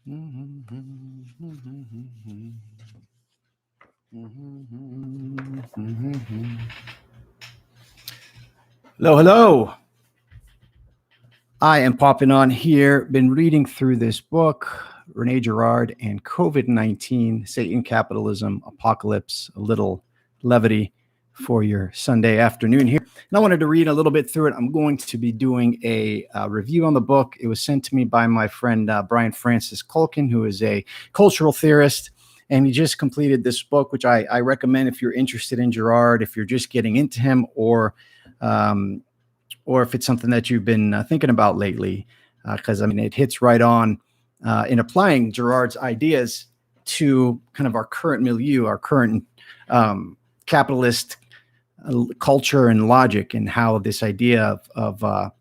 Hello, hello. I am popping on here. Been reading through this book, Rene Girard and COVID-19, Satan, Capitalism, Apocalypse, a little levity for your Sunday afternoon here. And I wanted to read a little bit through it. I'm going to be doing a review on the book. It was sent to me by my friend Brian Francis Culkin, who is a cultural theorist. And he just completed this book, which I recommend if you're interested in Girard, if you're just getting into him, or if it's something that you've been thinking about lately, because it hits right on in applying Girard's ideas to kind of our current milieu, our current capitalist culture and logic, and how this idea of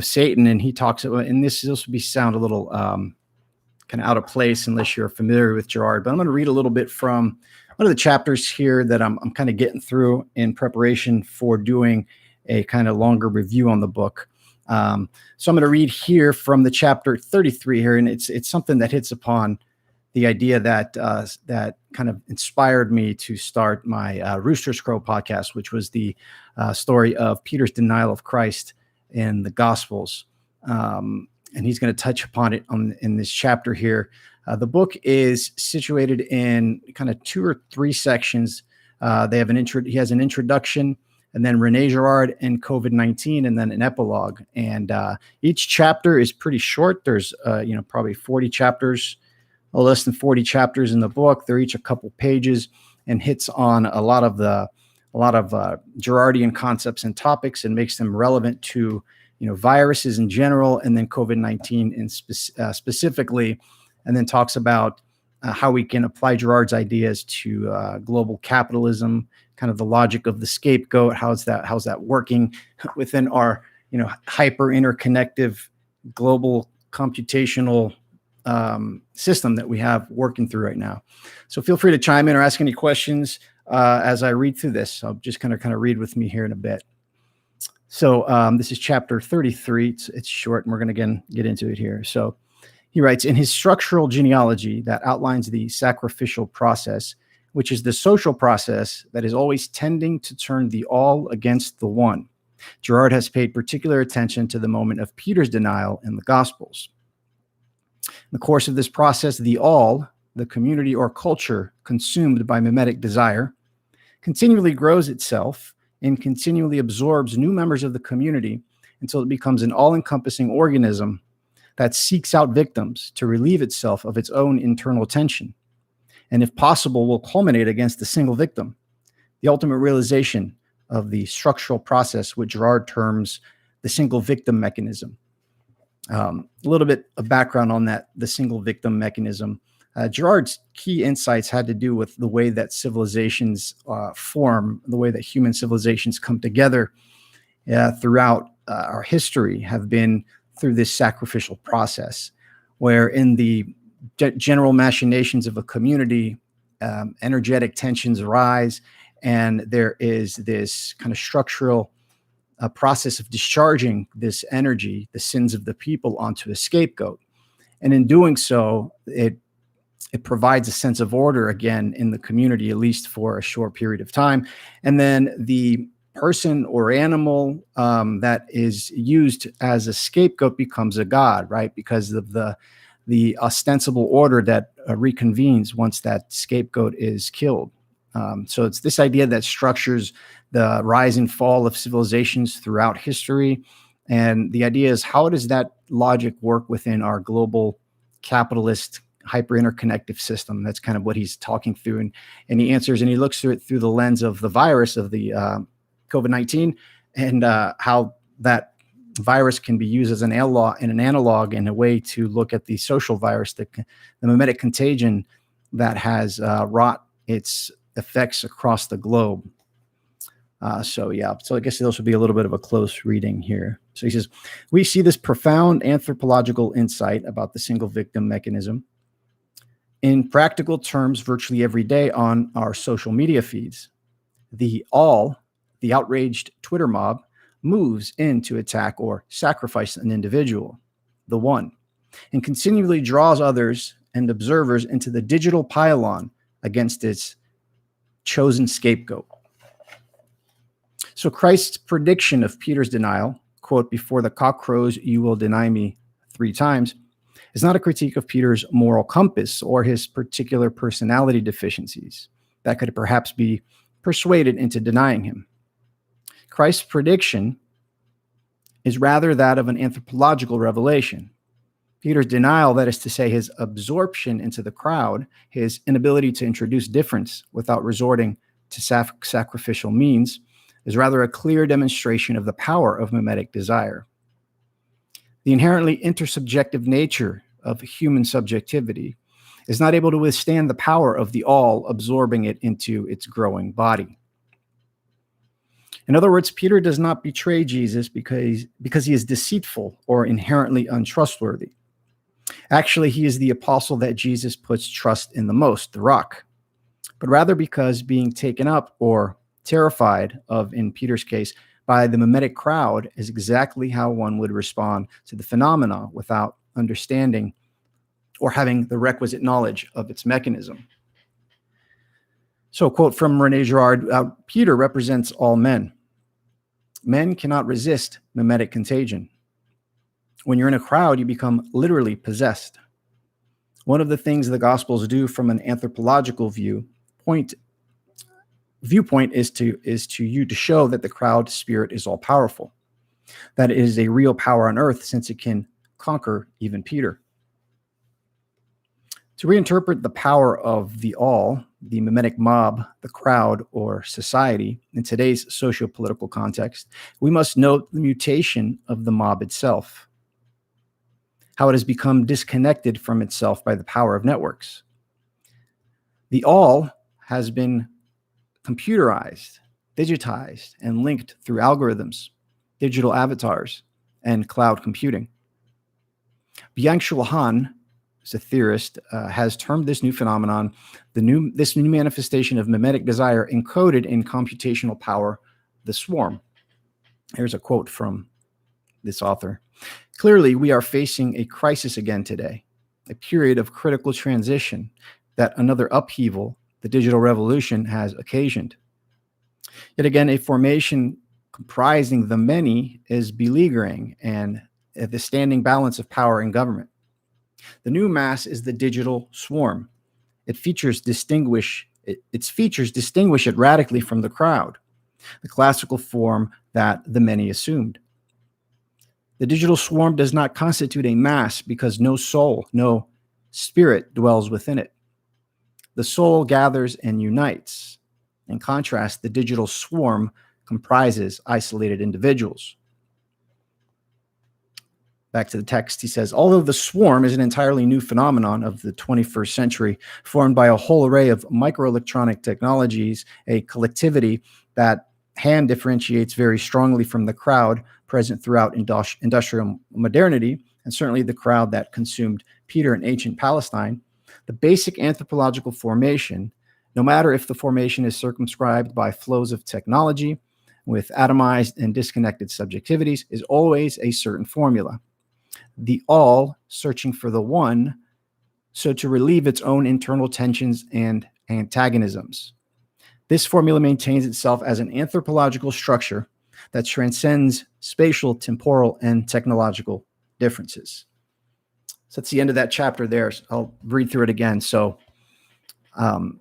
Satan, and he talks about, and this will sound a little kind of out of place unless you're familiar with Girard, but I'm going to read a little bit from one of the chapters here that I'm kind of getting through in preparation for doing a kind of longer review on the book. So I'm going to read here from the chapter 33 here, and it's something that hits upon the idea that that kind of inspired me to start my Rooster's Crow podcast, which was the story of Peter's denial of Christ in the Gospels. And he's going to touch upon it in this chapter here. The book is situated in kind of 2 or 3 sections. They have he has an introduction, and then Rene Girard and COVID-19, and then an epilogue. And each chapter is pretty short. There's probably 40 chapters, or less than 40 chapters in the book. They're each a couple pages, and hits on a lot of Girardian concepts and topics, and makes them relevant to viruses in general, and then COVID-19 in specifically, and then talks about how we can apply Girard's ideas to global capitalism, kind of the logic of the scapegoat. How's that working within our hyper interconnective global computational system that we have working through right now. So feel free to chime in or ask any questions as I read through this. So just kind of read with me here in a bit. So this is chapter 33. It's short, and we're going to again get into it here. So he writes, in his structural genealogy that outlines the sacrificial process, which is the social process that is always tending to turn the all against the one, Girard has paid particular attention to the moment of Peter's denial in the Gospels. In the course of this process, the all, the community or culture consumed by mimetic desire, continually grows itself and continually absorbs new members of the community until it becomes an all-encompassing organism that seeks out victims to relieve itself of its own internal tension, and if possible will culminate against a single victim, the ultimate realization of the structural process, which Girard terms the single victim mechanism. A little bit of background on that, the single victim mechanism. Girard's key insights had to do with the way that civilizations form, the way that human civilizations come together throughout our history, have been through this sacrificial process, where in the general machinations of a community, energetic tensions rise, and there is this kind of structural process of discharging this energy, the sins of the people, onto a scapegoat. And in doing so, it provides a sense of order again in the community, at least for a short period of time. And then the person or animal that is used as a scapegoat becomes a god, right? Because of the ostensible order that reconvenes once that scapegoat is killed. So it's this idea that structures the rise and fall of civilizations throughout history. And the idea is, how does that logic work within our global capitalist hyper interconnective system? That's kind of what he's talking through. And he answers, and he looks through it through the lens of the virus of the COVID-19, and how that virus can be used as an analog in a way to look at the social virus, the mimetic contagion that has wrought its effects across the globe. So I guess this will be a little bit of a close reading here. So he says, we see this profound anthropological insight about the single victim mechanism in practical terms virtually every day on our social media feeds. The outraged Twitter mob, moves in to attack or sacrifice an individual, the one. and continually draws others and observers into the digital pylon against its chosen scapegoat. So Christ's prediction of Peter's denial, quote, "Before the cock crows, you will deny me 3 times," is not a critique of Peter's moral compass or his particular personality deficiencies that could perhaps be persuaded into denying him. Christ's prediction is rather that of an anthropological revelation. Peter's denial, that is to say, his absorption into the crowd, his inability to introduce difference without resorting to sacrificial means, is rather a clear demonstration of the power of mimetic desire. The inherently intersubjective nature of human subjectivity is not able to withstand the power of the all absorbing it into its growing body. In other words, Peter does not betray Jesus because he is deceitful or inherently untrustworthy. Actually, he is the apostle that Jesus puts trust in the most, the rock, but rather because being taken up or terrified of, in Peter's case, by the mimetic crowd is exactly how one would respond to the phenomena without understanding or having the requisite knowledge of its mechanism. So, quote from Rene Girard, Peter represents all men. Men cannot resist mimetic contagion. When you're in a crowd, you become literally possessed. One of the things the Gospels do from an anthropological viewpoint is to show that the crowd spirit is all powerful, that it is a real power on earth since it can conquer even Peter. To reinterpret the power of the all, the mimetic mob, the crowd, or society in today's socio-political context, we must note the mutation of the mob itself, how it has become disconnected from itself by the power of networks. The all has been computerized, digitized, and linked through algorithms, digital avatars, and cloud computing. Byung-Chul Han, who's a theorist, has termed this new phenomenon this new manifestation of mimetic desire encoded in computational power, the swarm. Here's a quote from this author. "Clearly, we are facing a crisis again today, a period of critical transition that another upheaval, the digital revolution, has occasioned. Yet again, a formation comprising the many is beleaguering and the standing balance of power in government. The new mass is the digital swarm. Its features distinguish it radically from the crowd, the classical form that the many assumed. The digital swarm does not constitute a mass because no soul, no spirit dwells within it. The soul gathers and unites. In contrast, the digital swarm comprises isolated individuals." Back to the text, he says, "Although the swarm is an entirely new phenomenon of the 21st century, formed by a whole array of microelectronic technologies, a collectivity that hand differentiates very strongly from the crowd present throughout industrial modernity, and certainly the crowd that consumed Peter in ancient Palestine, the basic anthropological formation, no matter if the formation is circumscribed by flows of technology with atomized and disconnected subjectivities, is always a certain formula. The all searching for the one, so to relieve its own internal tensions and antagonisms. This formula maintains itself as an anthropological structure that transcends spatial, temporal, and technological differences." So that's the end of that chapter there. I'll read through it again. So no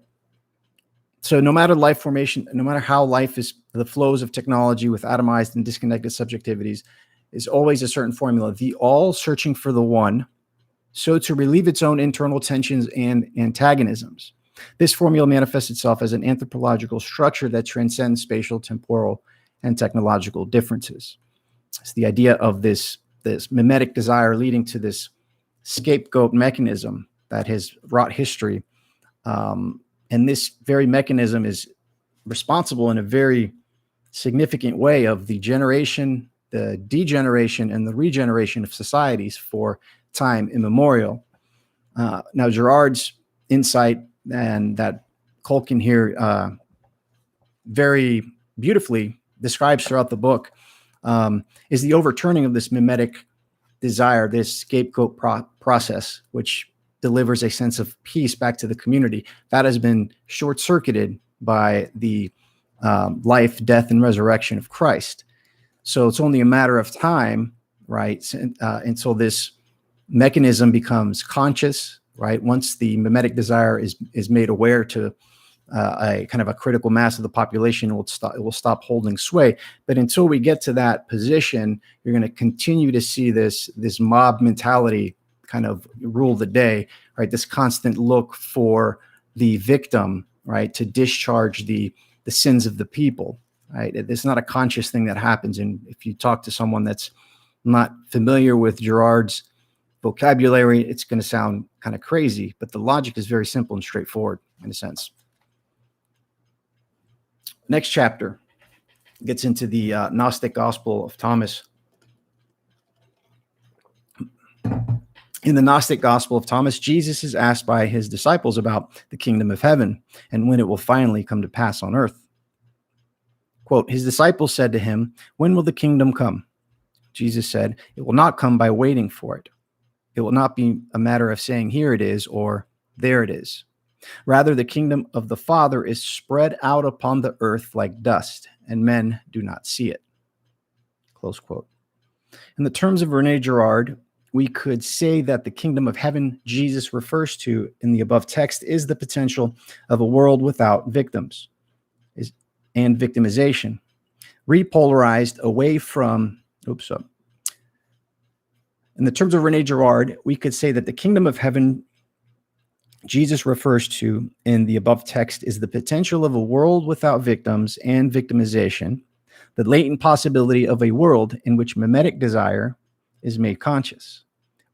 matter life formation, no matter how life is, the flows of technology with atomized and disconnected subjectivities is always a certain formula. The all searching for the one, so to relieve its own internal tensions and antagonisms. This formula manifests itself as an anthropological structure that transcends spatial, temporal, and technological differences. It's the idea of this mimetic desire leading to this scapegoat mechanism that has wrought history. And this very mechanism is responsible in a very significant way of the generation, the degeneration, and the regeneration of societies for time immemorial. Now, Girard's insight, and that Culkin here very beautifully describes throughout the book, is the overturning of this mimetic desire, this scapegoat process, which delivers a sense of peace back to the community, that has been short-circuited by the life, death, and resurrection of Christ. So it's only a matter of time, right, until this mechanism becomes conscious, right? Once the mimetic desire is made aware to a kind of a critical mass of the population, it will stop holding sway. But until we get to that position, you're going to continue to see this mob mentality kind of rule the day, right? This constant look for the victim, right, to discharge the sins of the people, right? It's not a conscious thing that happens. And if you talk to someone that's not familiar with Girard's vocabulary, it's going to sound kind of crazy, but the logic is very simple and straightforward in a sense. Next chapter gets into the Gnostic Gospel of Thomas. In the Gnostic Gospel of Thomas, Jesus is asked by his disciples about the kingdom of heaven and when it will finally come to pass on earth. Quote, his disciples said to him, when will the kingdom come? Jesus said, it will not come by waiting for it. It will not be a matter of saying, here it is, or there it is. Rather, the kingdom of the Father is spread out upon the earth like dust, and men do not see it. Close quote. In the terms of Rene Girard, we could say that the kingdom of heaven Jesus refers to in the above text is the potential of a world without victims and victimization, repolarized away from, in the terms of Rene Girard, we could say that the kingdom of heaven Jesus refers to in the above text is the potential of a world without victims and victimization, the latent possibility of a world in which mimetic desire is made conscious,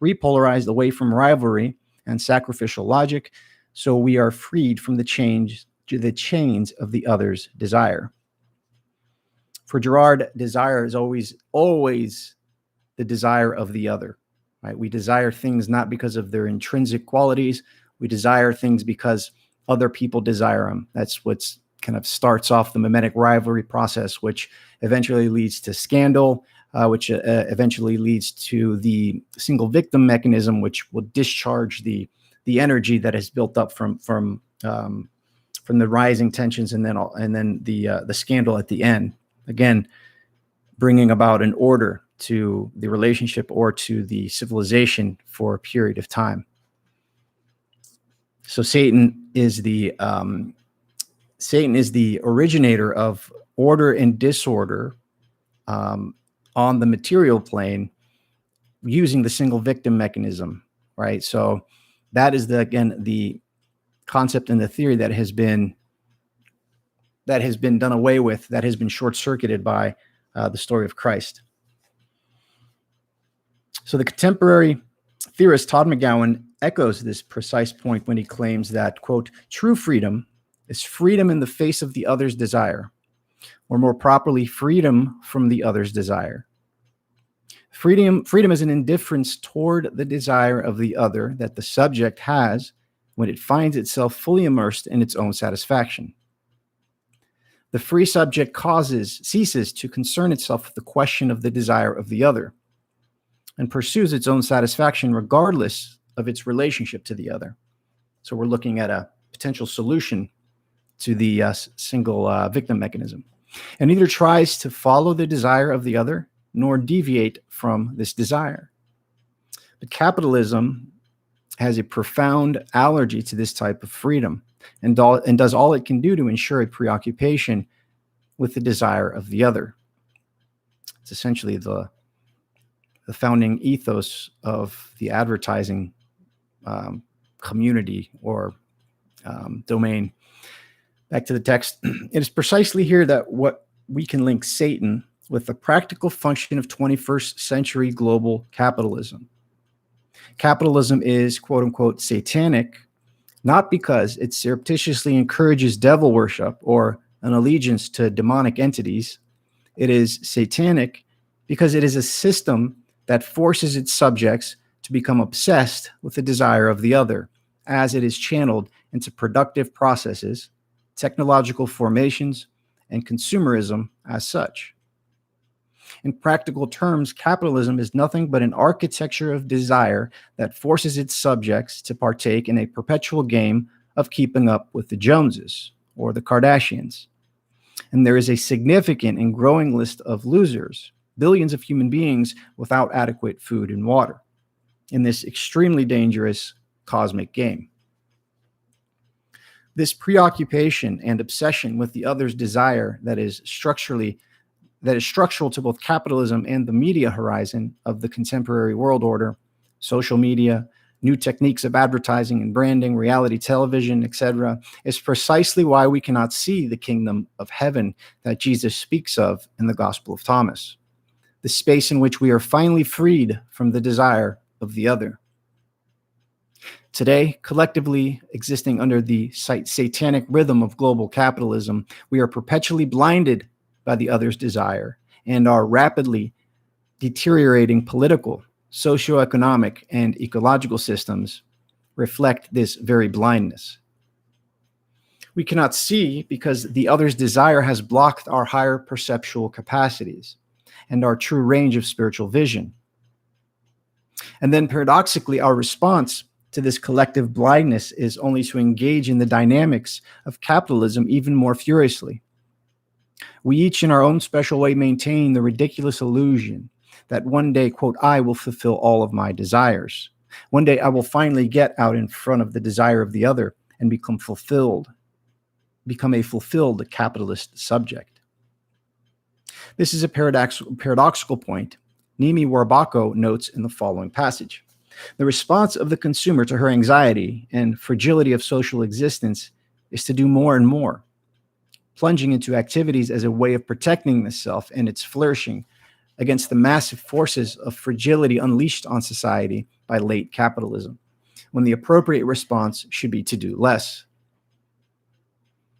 repolarized away from rivalry and sacrificial logic, so we are freed from the chains of the other's desire. For Girard, desire is always the desire of the other, right? We desire things not because of their intrinsic qualities. We desire things because other people desire them. That's what's kind of starts off the mimetic rivalry process, which eventually leads to scandal, which eventually leads to the single victim mechanism, which will discharge the energy that is built up from the rising tensions, and then the scandal at the end. Again, bringing about an order to the relationship or to the civilization for a period of time. So Satan is the originator of order and disorder on the material plane, using the single victim mechanism, right? So that is the concept and the theory that has been done away with, that has been short-circuited by the story of Christ. So the contemporary theorist Todd McGowan echoes this precise point when he claims that, quote, true freedom is freedom in the face of the other's desire, or more properly, freedom from the other's desire. Freedom is an indifference toward the desire of the other that the subject has when it finds itself fully immersed in its own satisfaction. The free subject ceases to concern itself with the question of the desire of the other and pursues its own satisfaction regardless of its relationship to the other. So we're looking at a potential solution to the single victim mechanism, and neither tries to follow the desire of the other nor deviate from this desire. But capitalism has a profound allergy to this type of freedom and does all it can do to ensure a preoccupation with the desire of the other. It's essentially the founding ethos of the advertising community or domain. Back to the text. It is precisely here that what we can link Satan with the practical function of 21st century global capitalism. Capitalism is, quote unquote, satanic, not because it surreptitiously encourages devil worship or an allegiance to demonic entities. It is satanic because it is a system that forces its subjects to become obsessed with the desire of the other as it is channeled into productive processes, technological formations, and consumerism as such. In practical terms, capitalism is nothing but an architecture of desire that forces its subjects to partake in a perpetual game of keeping up with the Joneses or the Kardashians. And there is a significant and growing list of losers, billions of human beings without adequate food and water, in this extremely dangerous cosmic game. This preoccupation and obsession with the other's desire that is structural to both capitalism and the media horizon of the contemporary world order, social media, new techniques of advertising and branding, reality television, etc., is precisely why we cannot see the kingdom of heaven that Jesus speaks of in the Gospel of Thomas, the space in which we are finally freed from the desire of the other. Today, collectively existing under the satanic rhythm of global capitalism, we are perpetually blinded by the other's desire, and our rapidly deteriorating political, socioeconomic, and ecological systems reflect this very blindness. We cannot see because the other's desire has blocked our higher perceptual capacities and our true range of spiritual vision. And then paradoxically, our response to this collective blindness is only to engage in the dynamics of capitalism even more furiously. We each in our own special way maintain the ridiculous illusion that one day, quote, I will fulfill all of my desires. One day I will finally get out in front of the desire of the other and become a fulfilled capitalist subject. This is a paradoxical point Nimi Warbako notes in the following passage. The response of the consumer to her anxiety and fragility of social existence is to do more and more, plunging into activities as a way of protecting the self and its flourishing against the massive forces of fragility unleashed on society by late capitalism, when the appropriate response should be to do less.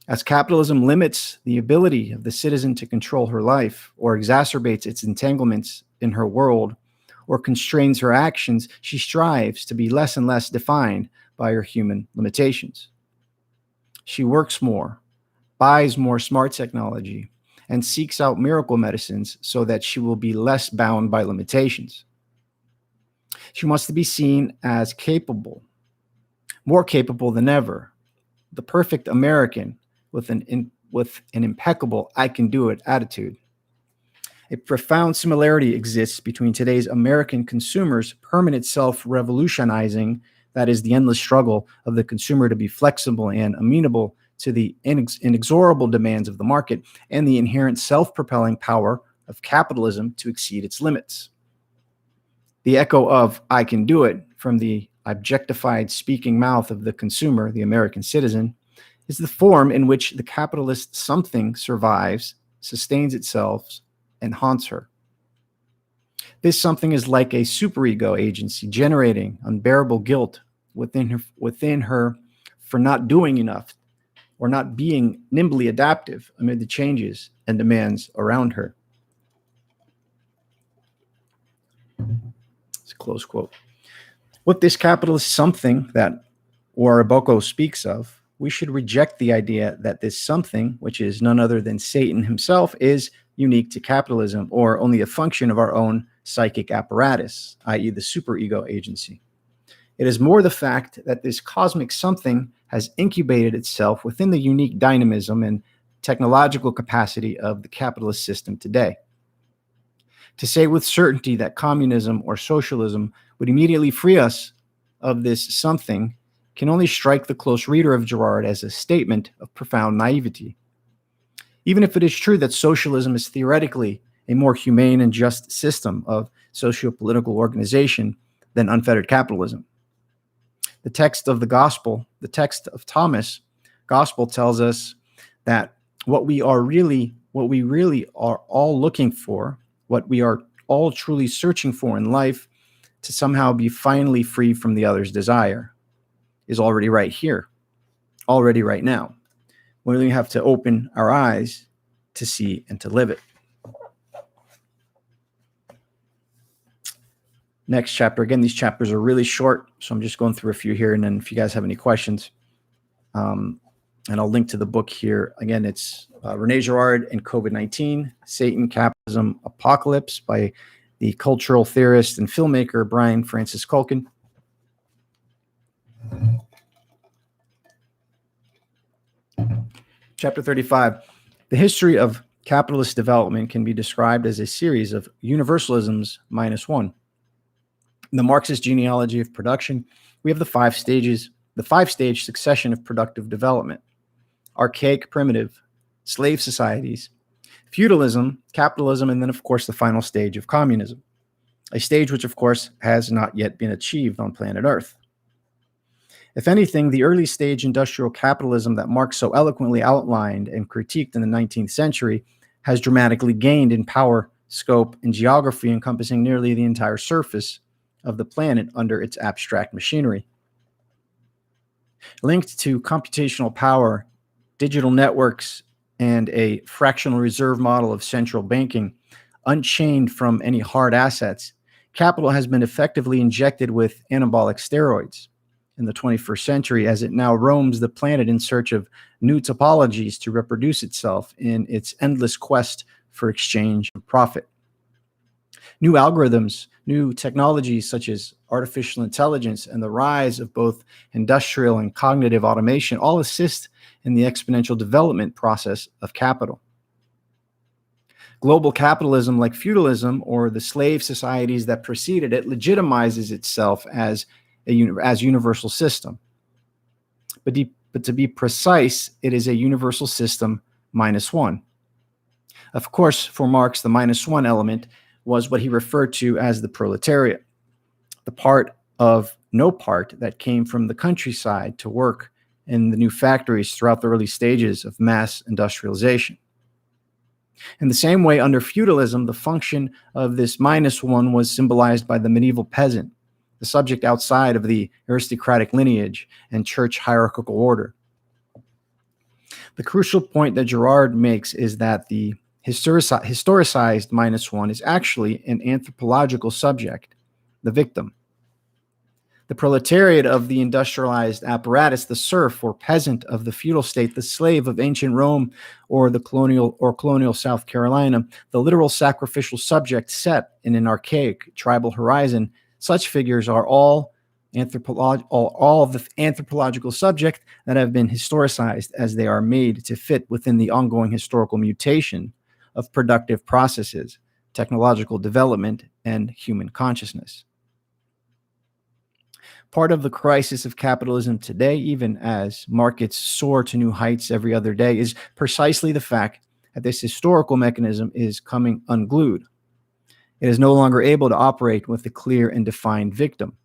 As capitalism limits the ability of the citizen to control her life or exacerbates its entanglements in her world, or constrains her actions, she strives to be less and less defined by her human limitations. She works more, buys more smart technology, and seeks out miracle medicines so that she will be less bound by limitations. She wants to be seen as capable, more capable than ever, the perfect American with an impeccable I can do it attitude. A profound similarity exists between today's American consumers' permanent self-revolutionizing, that is the endless struggle of the consumer to be flexible and amenable to the inexorable demands of the market, and the inherent self-propelling power of capitalism to exceed its limits. The echo of I can do it from the objectified speaking mouth of the consumer, the American citizen, is the form in which the capitalist something survives, sustains itself, and haunts her. This something is like a superego agency generating unbearable guilt within her for not doing enough or not being nimbly adaptive amid the changes and demands around her. It's a close quote. With this capitalist something that Warbako speaks of, we should reject the idea that this something, which is none other than Satan himself, is unique to capitalism or only a function of our own psychic apparatus, i.e. the superego agency. It is more the fact that this cosmic something has incubated itself within the unique dynamism and technological capacity of the capitalist system today. To say with certainty that communism or socialism would immediately free us of this something can only strike the close reader of Girard as a statement of profound naivety. Even if it is true that socialism is theoretically a more humane and just system of socio-political organization than unfettered capitalism. The text of the gospel, the text of Thomas' gospel tells us that what we really are all looking for, what we are all truly searching for in life to somehow be finally free from the other's desire, is already right here, already right now. We only have to open our eyes to see and to live it. Next chapter. Again, these chapters are really short, so I'm just going through a few here, and then if you guys have any questions, and I'll link to the book here. Again, it's Rene Girard and COVID-19, Satan, Cap. Apocalypse by the cultural theorist and filmmaker Brian Francis Culkin. Chapter 35. The history of capitalist development can be described as a series of universalisms minus one. In the Marxist genealogy of production, we have the five-stage succession of productive development: archaic, primitive, slave societies, feudalism, capitalism, and then, of course, the final stage of communism, a stage which, of course, has not yet been achieved on planet Earth. If anything, the early stage industrial capitalism that Marx so eloquently outlined and critiqued in the 19th century has dramatically gained in power, scope, and geography, encompassing nearly the entire surface of the planet under its abstract machinery. Linked to computational power, digital networks, and a fractional reserve model of central banking, unchained from any hard assets, capital has been effectively injected with anabolic steroids in the 21st century as it now roams the planet in search of new topologies to reproduce itself in its endless quest for exchange and profit. New algorithms, new technologies such as artificial intelligence, and the rise of both industrial and cognitive automation all assist in the exponential development process of capital. Global capitalism, like feudalism or the slave societies that preceded it, legitimizes itself as a universal system. But to be precise, it is a universal system minus one. Of course, for Marx, the minus one element was what he referred to as the proletariat, the part of no part that came from the countryside to work in the new factories throughout the early stages of mass industrialization. In the same way, under feudalism, the function of this minus one was symbolized by the medieval peasant, the subject outside of the aristocratic lineage and church hierarchical order. The crucial point that Girard makes is that the historicized minus one is actually an anthropological subject, the victim. The proletariat of the industrialized apparatus, the serf or peasant of the feudal state, the slave of ancient Rome or the colonial South Carolina, the literal sacrificial subject set in an archaic tribal horizon, such figures are all the anthropological subject that have been historicized as they are made to fit within the ongoing historical mutation of productive processes, technological development, and human consciousness. Part of the crisis of capitalism today, even as markets soar to new heights every other day, is precisely the fact that this historical mechanism is coming unglued. It is no longer able to operate with a clear and defined victim.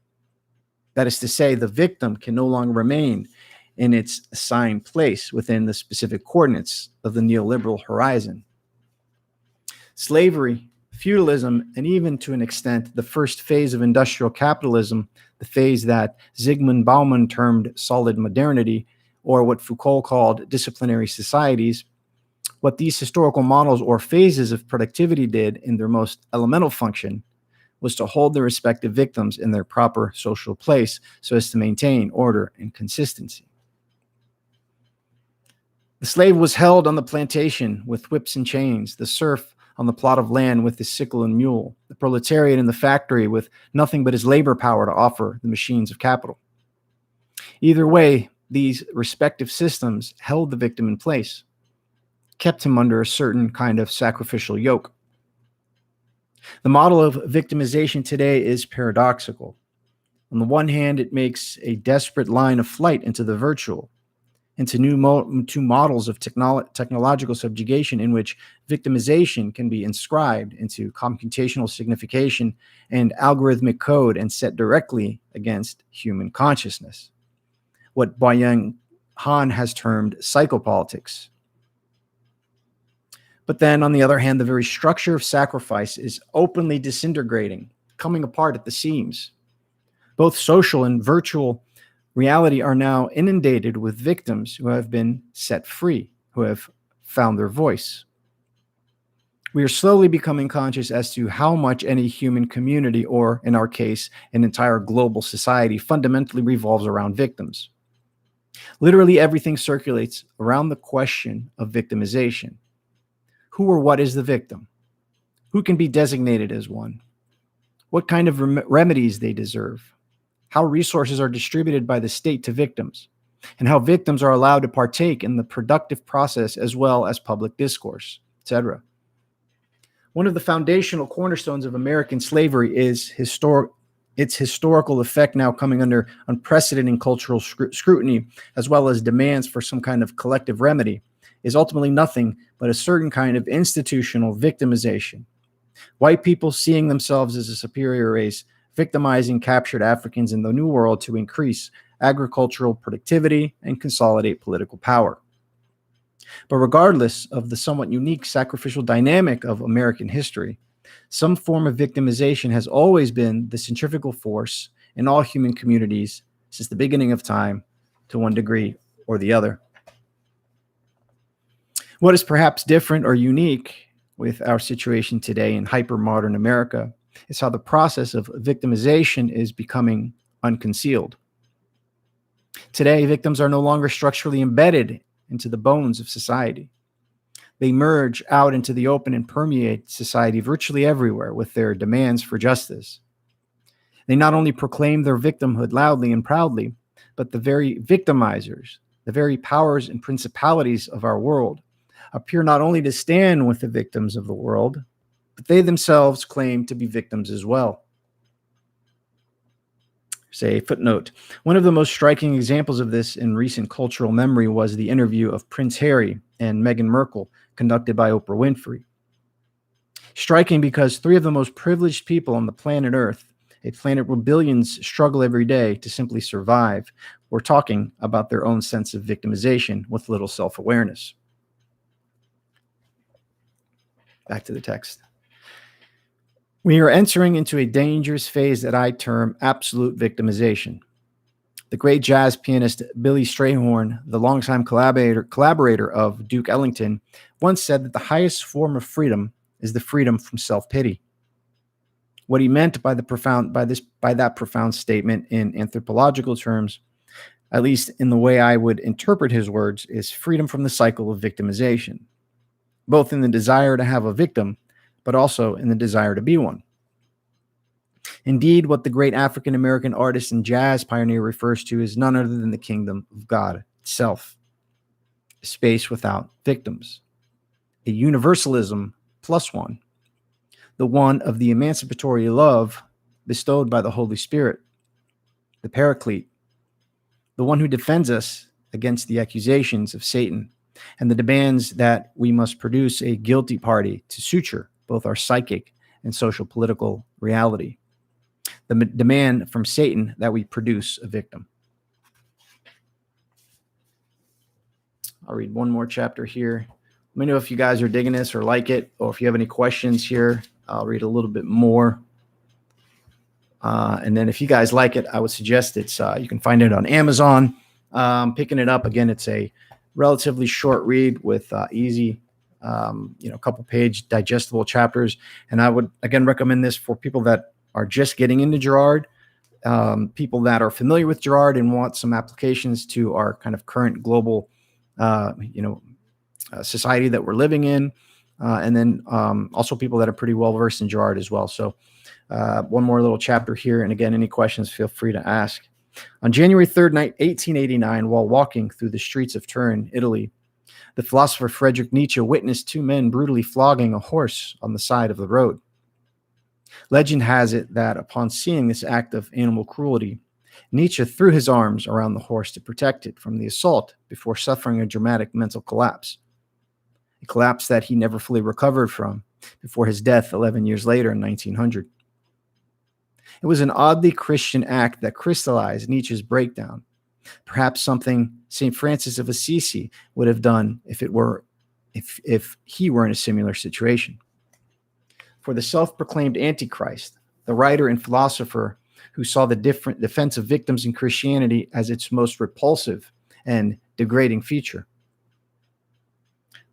That is to say, the victim can no longer remain in its assigned place within the specific coordinates of the neoliberal horizon. Slavery, feudalism, and even to an extent, the first phase of industrial capitalism, the phase that Zygmunt Bauman termed solid modernity, or what Foucault called disciplinary societies, what these historical models or phases of productivity did in their most elemental function was to hold their respective victims in their proper social place so as to maintain order and consistency. The slave was held on the plantation with whips and chains, the serf on the plot of land with his sickle and mule, the proletariat in the factory with nothing but his labor power to offer the machines of capital. Either way, these respective systems held the victim in place, kept him under a certain kind of sacrificial yoke. The model of victimization today is paradoxical. On the one hand, it makes a desperate line of flight into the virtual, into new models of technological subjugation in which victimization can be inscribed into computational signification and algorithmic code and set directly against human consciousness, what Byung Han has termed psychopolitics. But then, on the other hand, the very structure of sacrifice is openly disintegrating, coming apart at the seams. Both social and virtual reality are now inundated with victims who have been set free, who have found their voice. We are slowly becoming conscious as to how much any human community, or in our case, an entire global society, fundamentally revolves around victims. Literally everything circulates around the question of victimization. Who or what is the victim? Who can be designated as one? What kind of remedies they deserve? How resources are distributed by the state to victims, and how victims are allowed to partake in the productive process as well as public discourse, etc. One of the foundational cornerstones of American slavery is its historical effect now coming under unprecedented cultural scrutiny, as well as demands for some kind of collective remedy, is ultimately nothing but a certain kind of institutional victimization. White people seeing themselves as a superior race, victimizing captured Africans in the New World to increase agricultural productivity and consolidate political power. But regardless of the somewhat unique sacrificial dynamic of American history, some form of victimization has always been the centrifugal force in all human communities since the beginning of time, to one degree or the other. What is perhaps different or unique with our situation today in hyper-modern America is how the process of victimization is becoming unconcealed. Today, victims are no longer structurally embedded into the bones of society. They merge out into the open and permeate society virtually everywhere with their demands for justice. They not only proclaim their victimhood loudly and proudly, but the very victimizers, the very powers and principalities of our world, appear not only to stand with the victims of the world, but they themselves claim to be victims as well. Say, footnote. One of the most striking examples of this in recent cultural memory was the interview of Prince Harry and Meghan Markle conducted by Oprah Winfrey. Striking because three of the most privileged people on the planet Earth, a planet where billions struggle every day to simply survive, were talking about their own sense of victimization with little self-awareness. Back to the text. We are entering into a dangerous phase that I term absolute victimization. The great jazz pianist Billy Strayhorn, the longtime collaborator of Duke Ellington, once said that the highest form of freedom is the freedom from self-pity. What he meant by that profound statement in anthropological terms, at least in the way I would interpret his words, is freedom from the cycle of victimization, both in the desire to have a victim, but also in the desire to be one. Indeed, what the great African-American artist and jazz pioneer refers to is none other than the kingdom of God itself, a space without victims, a universalism plus one, the one of the emancipatory love bestowed by the Holy Spirit, the Paraclete, the one who defends us against the accusations of Satan and the demands that we must produce a guilty party to suture both our psychic and social political reality. The demand from Satan that we produce a victim. I'll read one more chapter here. Let me know if you guys are digging this or like it, or if you have any questions here. I'll read a little bit more. And then if you guys like it, I would suggest you can find it on Amazon. Picking it up again, it's a relatively short read with easy, couple page digestible chapters. And I would again recommend this for people that are just getting into Girard, people that are familiar with Girard and want some applications to our kind of current global, society that we're living in. And then also people that are pretty well versed in Girard as well. So one more little chapter here. And again, any questions, feel free to ask. On January 3rd, 1889, while walking through the streets of Turin, Italy, the philosopher Friedrich Nietzsche witnessed two men brutally flogging a horse on the side of the road. Legend has it that upon seeing this act of animal cruelty, Nietzsche threw his arms around the horse to protect it from the assault before suffering a dramatic mental collapse, a collapse that he never fully recovered from before his death 11 years later in 1900. It was an oddly Christian act that crystallized Nietzsche's breakdown, perhaps something St. Francis of Assisi would have done if he were in a similar situation. For the self-proclaimed Antichrist, the writer and philosopher who saw the different defense of victims in Christianity as its most repulsive and degrading feature.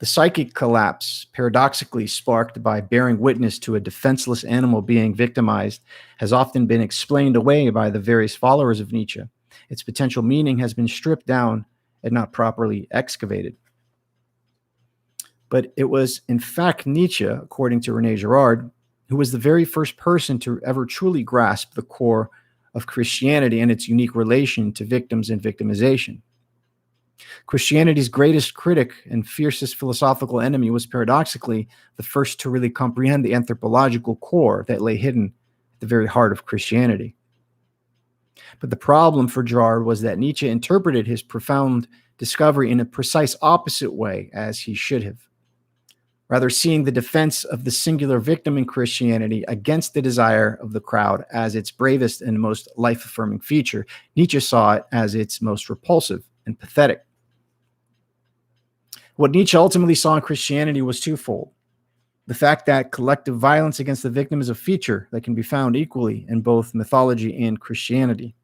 The psychic collapse, paradoxically sparked by bearing witness to a defenseless animal being victimized, has often been explained away by the various followers of Nietzsche. Its potential meaning has been stripped down and not properly excavated. But it was, in fact, Nietzsche, according to Rene Girard, who was the very first person to ever truly grasp the core of Christianity and its unique relation to victims and victimization. Christianity's greatest critic and fiercest philosophical enemy was paradoxically the first to really comprehend the anthropological core that lay hidden at the very heart of Christianity. But the problem for Girard was that Nietzsche interpreted his profound discovery in a precise opposite way as he should have. Rather, seeing the defense of the singular victim in Christianity against the desire of the crowd as its bravest and most life-affirming feature, Nietzsche saw it as its most repulsive and pathetic. What Nietzsche ultimately saw in Christianity was twofold. The fact that collective violence against the victim is a feature that can be found equally in both mythology and Christianity.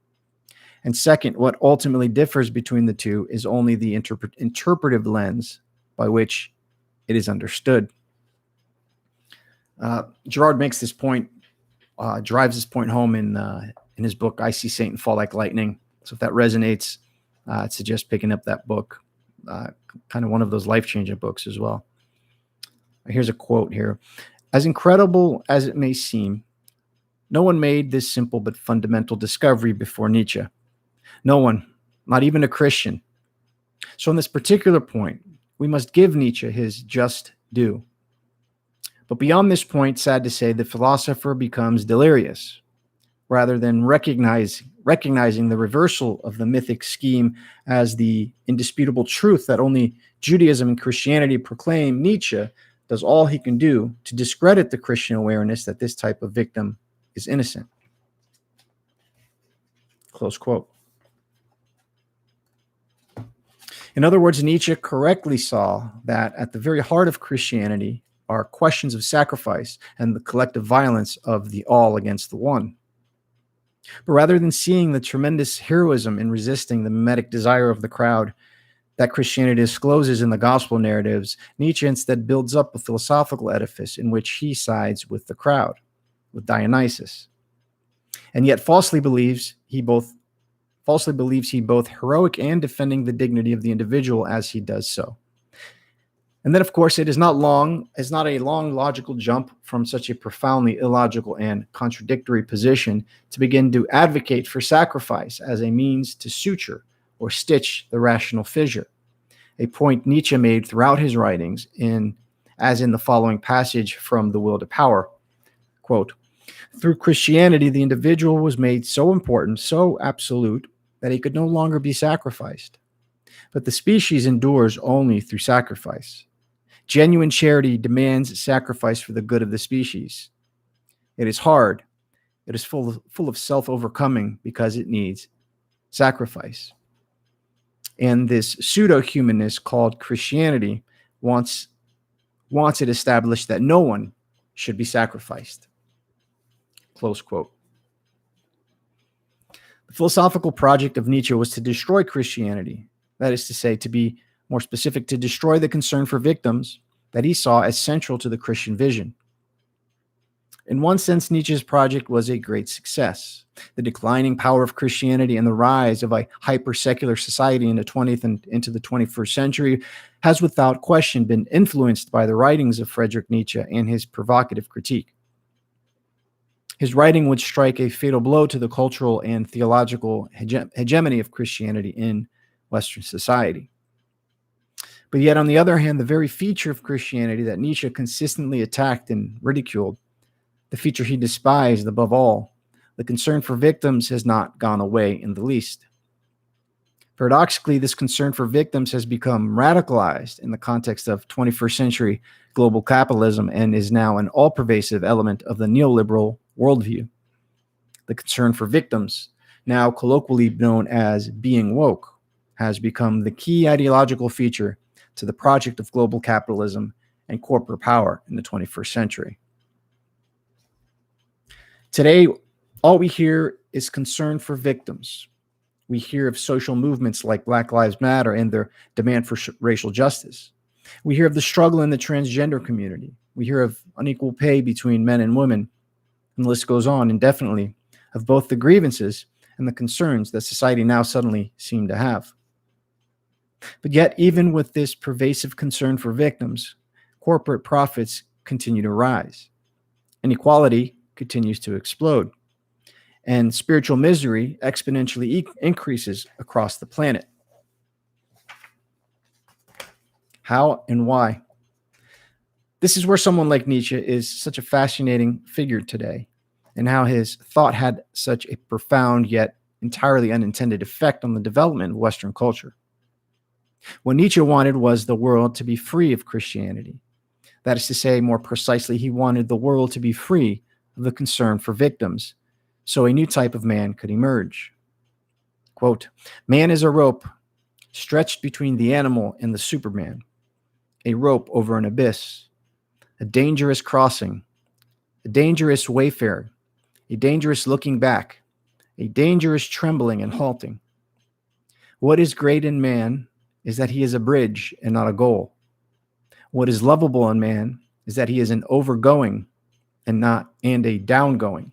And second, what ultimately differs between the two is only the interpretive lens by which it is understood. Girard makes this point, drives this point home in his book, I See Satan Fall Like Lightning. So if that resonates, I'd suggest picking up that book. Kind of one of those life-changing books as well. Here's a quote here. As incredible as it may seem, no one made this simple but fundamental discovery before Nietzsche. No one, not even a Christian. So on this particular point, we must give Nietzsche his just due. But beyond this point, sad to say, the philosopher becomes delirious. Rather than recognizing the reversal of the mythic scheme as the indisputable truth that only Judaism and Christianity proclaim, Nietzsche does all he can do to discredit the Christian awareness that this type of victim is innocent. Close quote. In other words, Nietzsche correctly saw that at the very heart of Christianity are questions of sacrifice and the collective violence of the all against the one. But rather than seeing the tremendous heroism in resisting the mimetic desire of the crowd that Christianity discloses in the gospel narratives, Nietzsche instead builds up a philosophical edifice in which he sides with the crowd, with Dionysus, and yet falsely believes he both heroic and defending the dignity of the individual as he does so. And then, of course, it's not a long logical jump from such a profoundly illogical and contradictory position to begin to advocate for sacrifice as a means to suture or stitch the rational fissure, a point Nietzsche made throughout his writings, as in the following passage from The Will to Power. Quote, "Through Christianity, the individual was made so important, so absolute, that he could no longer be sacrificed. But the species endures only through sacrifice. Genuine charity demands sacrifice for the good of the species. It is hard. It is full of self-overcoming because it needs sacrifice." And this pseudo-humanness called Christianity wants it established that no one should be sacrificed. Close quote. The philosophical project of Nietzsche was to destroy Christianity. That is to say, to be more specific, to destroy the concern for victims that he saw as central to the Christian vision. In one sense, Nietzsche's project was a great success. The declining power of Christianity and the rise of a hyper-secular society in the 20th and into the 21st century has without question been influenced by the writings of Friedrich Nietzsche and his provocative critique. His writing would strike a fatal blow to the cultural and theological hegemony of Christianity in Western society. But yet, on the other hand, the very feature of Christianity that Nietzsche consistently attacked and ridiculed, the feature he despised above all, the concern for victims, has not gone away in the least. Paradoxically, this concern for victims has become radicalized in the context of 21st century global capitalism and is now an all-pervasive element of the neoliberal worldview. The concern for victims, now colloquially known as being woke, has become the key ideological feature to the project of global capitalism and corporate power in the 21st century. Today, all we hear is concern for victims. We hear of social movements like Black Lives Matter and their demand for racial justice. We hear of the struggle in the transgender community. We hear of unequal pay between men and women. And the list goes on indefinitely of both the grievances and the concerns that society now suddenly seem to have. But yet, even with this pervasive concern for victims, corporate profits continue to rise. Inequality continues to explode. And spiritual misery exponentially increases across the planet. How and why? This is where someone like Nietzsche is such a fascinating figure today, and how his thought had such a profound yet entirely unintended effect on the development of Western culture. What Nietzsche wanted was the world to be free of Christianity. That is to say, more precisely, he wanted the world to be free of the concern for victims, so a new type of man could emerge. Quote, "Man is a rope stretched between the animal and the Superman, a rope over an abyss, a dangerous crossing, a dangerous wayfaring, a dangerous looking back, a dangerous trembling and halting. What is great in man is that he is a bridge and not a goal. What is lovable in man is that he is an overgoing and a downgoing."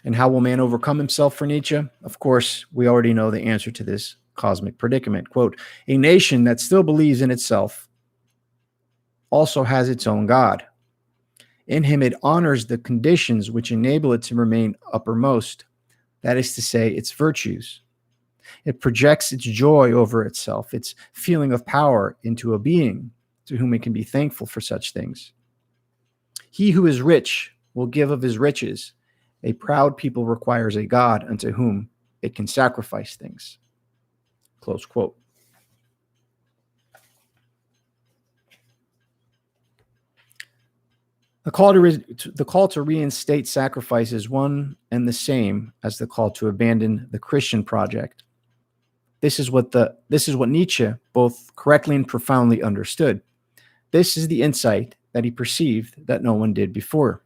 And how will man overcome himself for Nietzsche? Of course, we already know the answer to this cosmic predicament. Quote, "A nation that still believes in itself also has its own God. In him it honors the conditions which enable it to remain uppermost, that is to say, its virtues. It projects its joy over itself, its feeling of power into a being to whom it can be thankful for such things. He who is rich will give of his riches. A proud people requires a God unto whom it can sacrifice things." Close quote. The call to reinstate sacrifice is one and the same as the call to abandon the Christian project. This is what Nietzsche both correctly and profoundly understood. This is the insight that he perceived that no one did before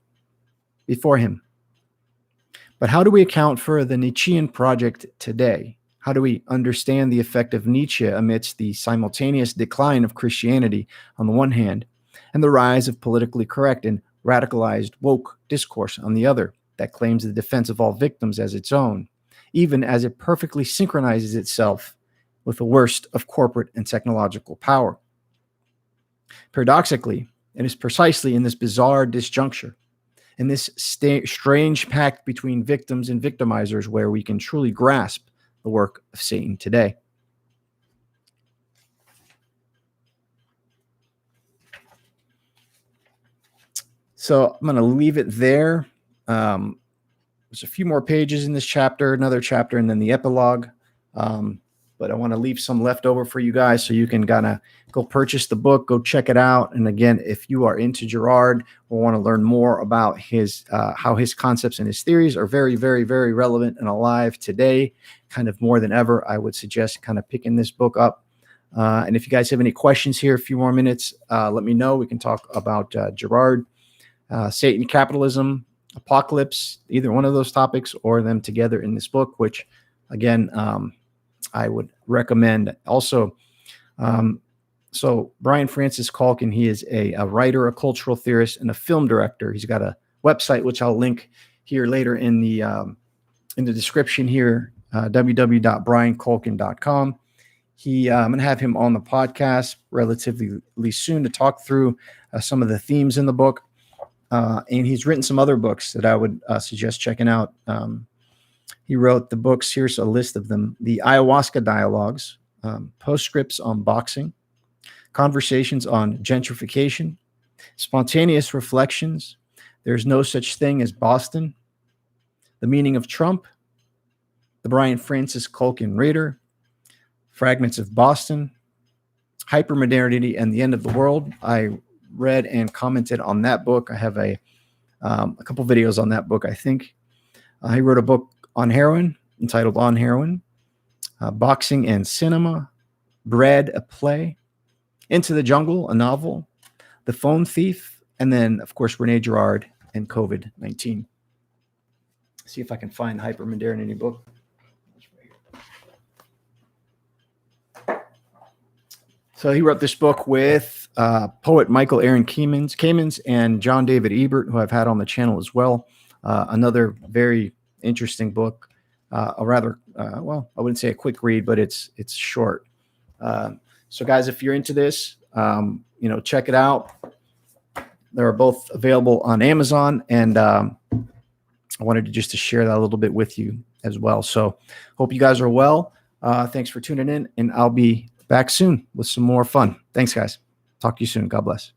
him. But how do we account for the Nietzschean project today? How do we understand the effect of Nietzsche amidst the simultaneous decline of Christianity on the one hand, and the rise of politically correct and radicalized woke discourse on the other that claims the defense of all victims as its own, even as it perfectly synchronizes itself with the worst of corporate and technological power? Paradoxically, it is precisely in this bizarre disjuncture, in this strange pact between victims and victimizers, where we can truly grasp the work of Satan today. So I'm going to leave it there. There's a few more pages in this chapter, another chapter, and then the epilogue. But I want to leave some left over for you guys so you can kind of go purchase the book, go check it out. And again, if you are into Girard or want to learn more about his how his concepts and his theories are very, very, very relevant and alive today, kind of more than ever, I would suggest kind of picking this book up. And if you guys have any questions here, a few more minutes, let me know. We can talk about Girard, Satan, capitalism, apocalypse, either one of those topics or them together in this book, which again, I would recommend. Also, so Brian Francis Culkin, he is a writer, a cultural theorist, and a film director. He's got a website, which I'll link here later in the description here, www.brianculkin.com. I'm going to have him on the podcast relatively soon to talk through some of the themes in the book. And he's written some other books that I would suggest checking out. He wrote the books, here's a list of them: The Ayahuasca Dialogues, Postscripts on Boxing, Conversations on Gentrification, Spontaneous Reflections, There's No Such Thing as Boston, The Meaning of Trump, The Brian Francis Culkin Raider, Fragments of Boston, Hypermodernity and the End of the World. I read and commented on that book. I have a couple videos on that book, I think. He wrote a book on heroin, entitled On Heroin, Boxing and Cinema, Bread, a play, Into the Jungle, a novel, The Phone Thief, and then, of course, Rene, Girard, and COVID-19. See if I can find Hypermodernity book. So he wrote this book with poet Michael Aaron Kamens and John David Ebert, who I've had on the channel as well. Another very interesting book, a rather, well, I wouldn't say a quick read, but it's short. So guys, if you're into this, Check it out. They're both available on Amazon, and I wanted to share that a little bit with you as well. So hope you guys are well. Thanks for tuning in, and I'll be back soon with some more fun. Thanks, guys. Talk to you soon. God bless.